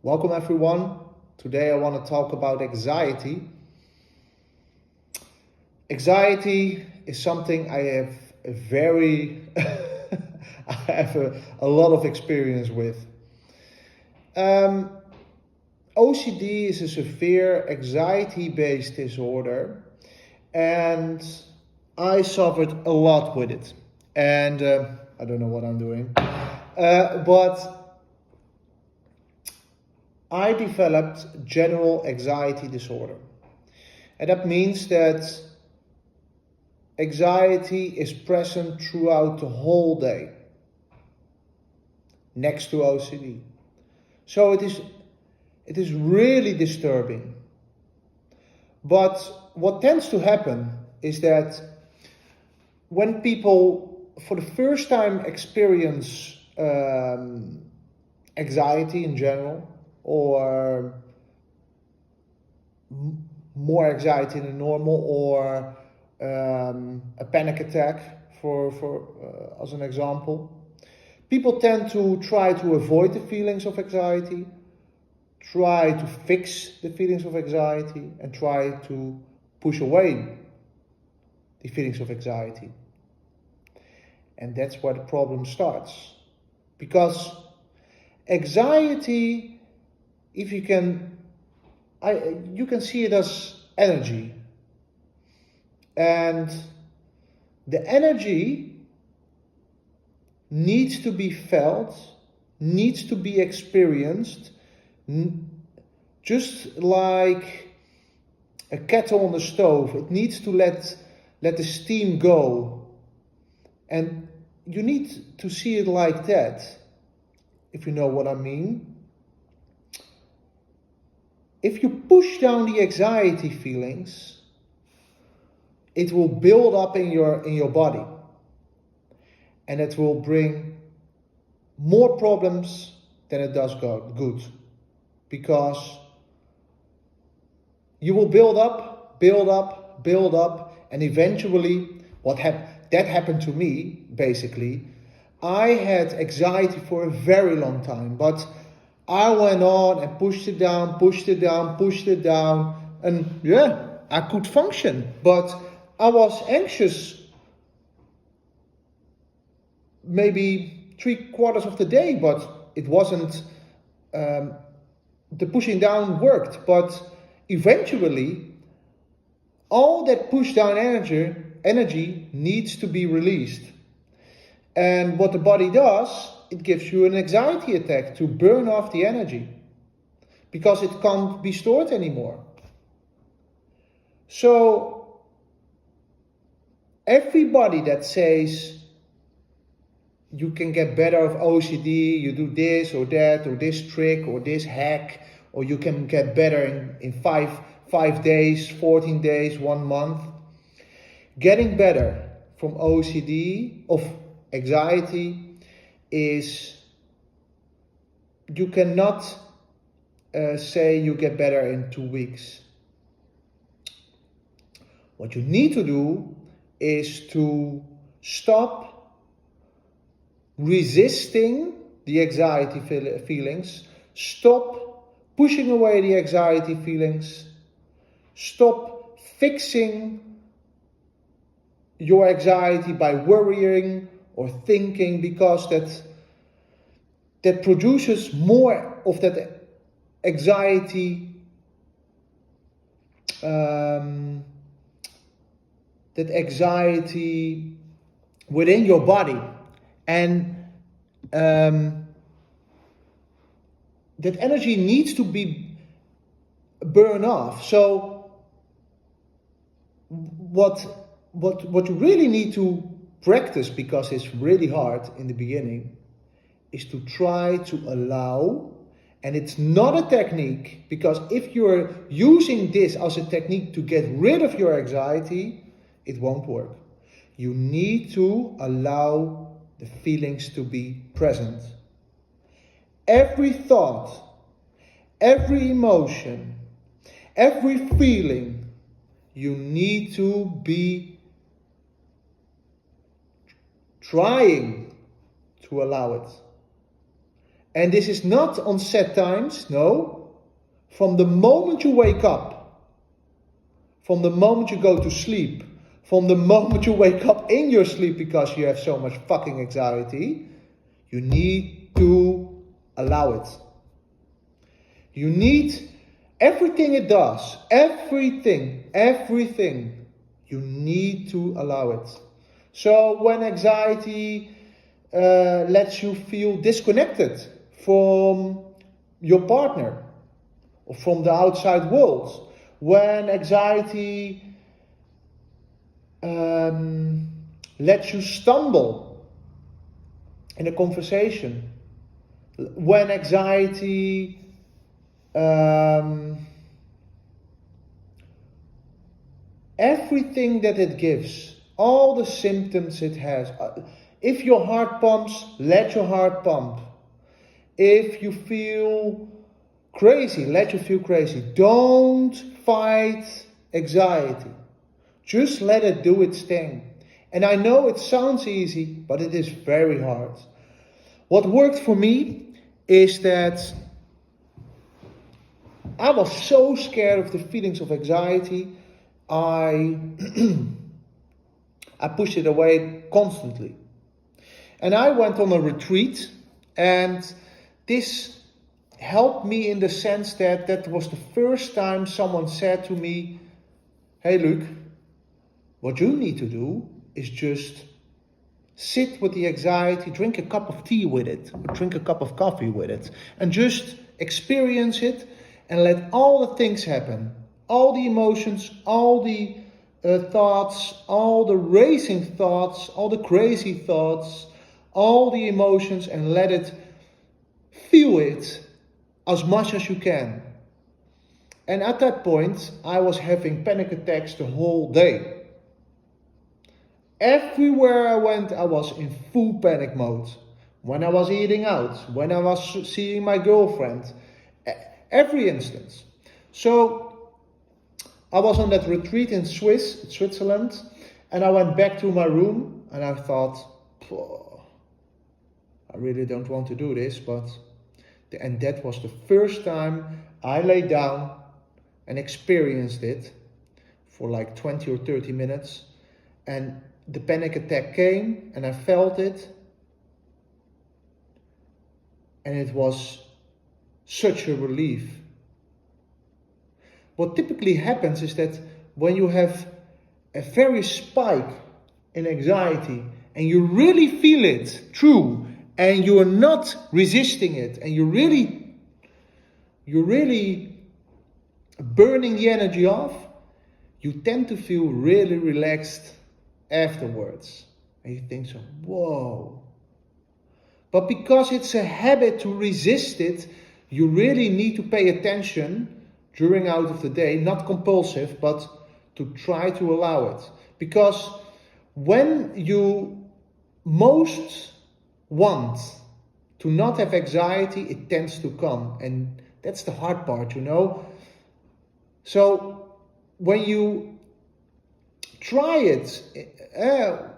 Welcome everyone. Today I want to talk about anxiety. Anxiety is something I have I have a lot of experience with. OCD is a severe anxiety-based disorder, and I suffered a lot with it. And I don't know what I'm doing, but I developed general anxiety disorder. And that means that anxiety is present throughout the whole day, next to OCD. So it is really disturbing. But what tends to happen is that when people for the first time experience anxiety in general, or more anxiety than normal, or a panic attack, as an example, people tend to try to avoid the feelings of anxiety, try to fix the feelings of anxiety, and try to push away the feelings of anxiety. And that's where the problem starts. Because anxiety, if you can see it as energy. And the energy needs to be felt, needs to be experienced, just like a kettle on the stove. It needs to let the steam go. And you need to see it like that, if you know what I mean. If you push down the anxiety feelings, it will build up in your body, and it will bring more problems than it does good, because you will build up, and eventually that happened to me. Basically, I had anxiety for a very long time, but I went on and pushed it down, and yeah, I could function. But I was anxious maybe 3/4 of the day, but it wasn't, the pushing down worked. But eventually, all that push down energy needs to be released. And what the body does, it gives you an anxiety attack to burn off the energy, because it can't be stored anymore. So everybody that says you can get better of OCD, you do this or that, or this trick or this hack, or you can get better in 5 days, 14 days, 1 month. Getting better from OCD, of anxiety, is, you cannot say you get better in 2 weeks. What you need to do is to stop resisting the anxiety feelings, stop pushing away the anxiety feelings, stop fixing your anxiety by worrying or thinking, because that produces more of that anxiety, within your body, and that energy needs to be burned off. So what you really need to practice, because it's really hard in the beginning, is to try to allow. And it's not a technique, because if you're using this as a technique to get rid of your anxiety, it won't work. You need to allow the feelings to be present. Every thought, every emotion, every feeling, you need to be trying to allow it. And this is not on set times, no. From the moment you wake up, from the moment you go to sleep, from the moment you wake up in your sleep because you have so much fucking anxiety, you need to allow it. You need everything it does, everything, you need to allow it. So when anxiety lets you feel disconnected from your partner or from the outside world, when anxiety lets you stumble in a conversation, when anxiety everything that it gives, all the symptoms it has. If your heart pumps, let your heart pump. If you feel crazy, let you feel crazy. Don't fight anxiety. Just let it do its thing. And I know it sounds easy, but it is very hard. What worked for me is that I was so scared of the feelings of anxiety, I pushed it away constantly. And I went on a retreat, and this helped me in the sense that that was the first time someone said to me, hey Luc, what you need to do is just sit with the anxiety, drink a cup of tea with it, or drink a cup of coffee with it, and just experience it and let all the things happen. All the emotions, all the thoughts, all the racing thoughts, all the crazy thoughts, all the emotions, and let it feel it as much as you can. And at that point, I was having panic attacks the whole day. Everywhere I went, I was in full panic mode. When I was eating out, when I was seeing my girlfriend, every instance. So I was on that retreat in Switzerland, and I went back to my room and I thought, I really don't want to do this, and that was the first time I lay down and experienced it for like 20 or 30 minutes, and the panic attack came and I felt it, and it was such a relief. What typically happens is that when you have a very spike in anxiety and you really feel it true and you are not resisting it and you're really burning the energy off, you tend to feel really relaxed afterwards. And you think so, whoa. But because it's a habit to resist it, you really need to pay attention during out of the day, not compulsive, but to try to allow it. Because when you most want to not have anxiety, it tends to come. And that's the hard part, you know. So when you try it,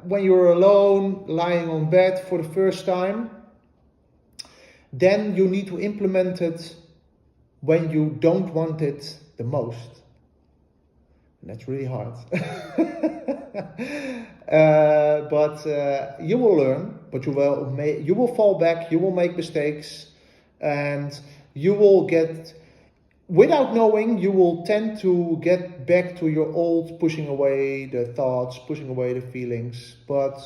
when you're alone, lying on bed for the first time, then you need to implement it when you don't want it the most. And that's really hard. But you will learn, but you will fall back, you will make mistakes, and you will get, without knowing, you will tend to get back to your old pushing away the thoughts, pushing away the feelings. But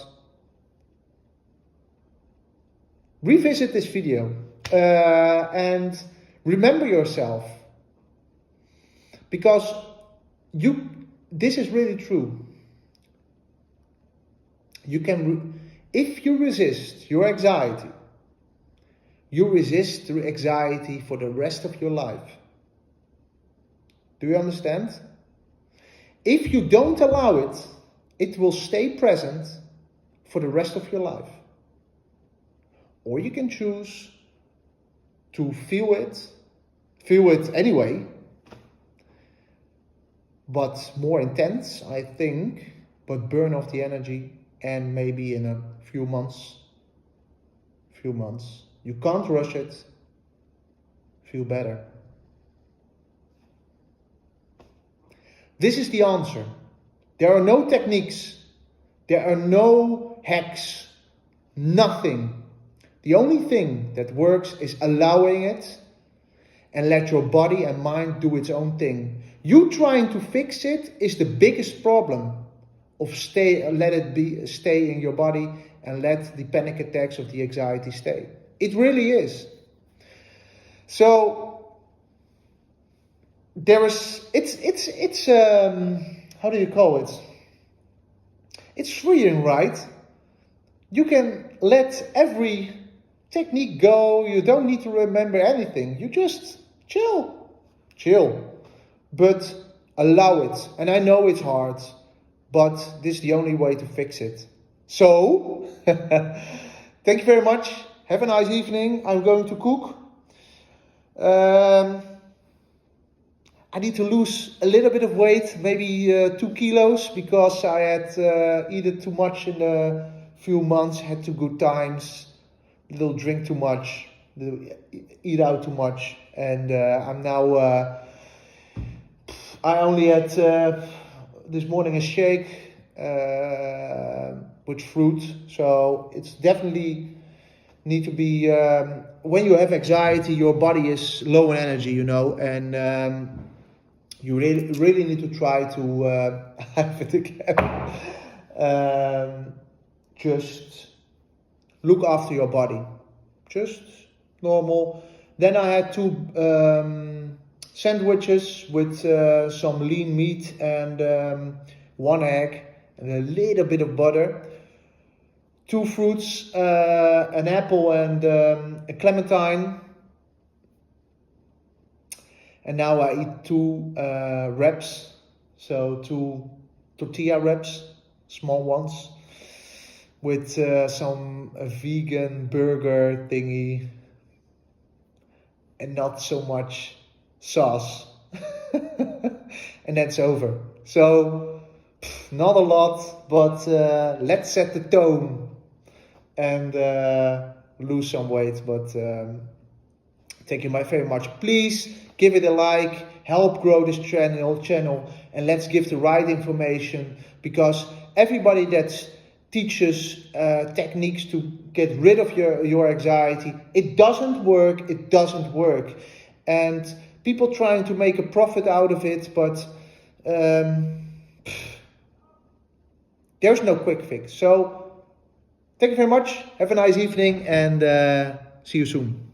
revisit this video and remember yourself, because this is really true. You can, if you resist your anxiety, you resist the anxiety for the rest of your life. Do you understand? If you don't allow it, it will stay present for the rest of your life. Or you can choose to feel it anyway, but more intense, I think, but burn off the energy, and maybe in a few months, You can't rush it. Feel better. This is the answer. There are no techniques. There are no hacks. Nothing. The only thing that works is allowing it and let your body and mind do its own thing. You trying to fix it is the biggest problem of stay in your body and let the panic attacks of the anxiety stay. It really is. So there is it's how do you call it? It's freeing, right? You can let every technique go. You don't need to remember anything. You just chill, but allow it. And I know it's hard, but this is the only way to fix it. So, thank you very much. Have a nice evening. I'm going to cook. I need to lose a little bit of weight, maybe 2 kilos, because I had eaten too much in a few months, had two good times, little drink too much, eat out too much, and I'm now, I only had this morning a shake with fruit, so it's definitely need to be, when you have anxiety, your body is low in energy, and you really need to try to have it again. Just look after your body. Just normal. Then I had 2 sandwiches with some lean meat and 1 egg and a little bit of butter. 2 fruits, an apple and a clementine. And now I eat 2 wraps, so 2 tortilla wraps, small ones, with some vegan burger thingy, and not so much sauce. And that's over. So, not a lot, but let's set the tone and lose some weight. But thank you very much. Please give it a like, help grow this channel, and let's give the right information, because everybody that teaches techniques to get rid of your anxiety, it doesn't work. And people trying to make a profit out of it, but there's no quick fix. So thank you very much. Have a nice evening, and see you soon.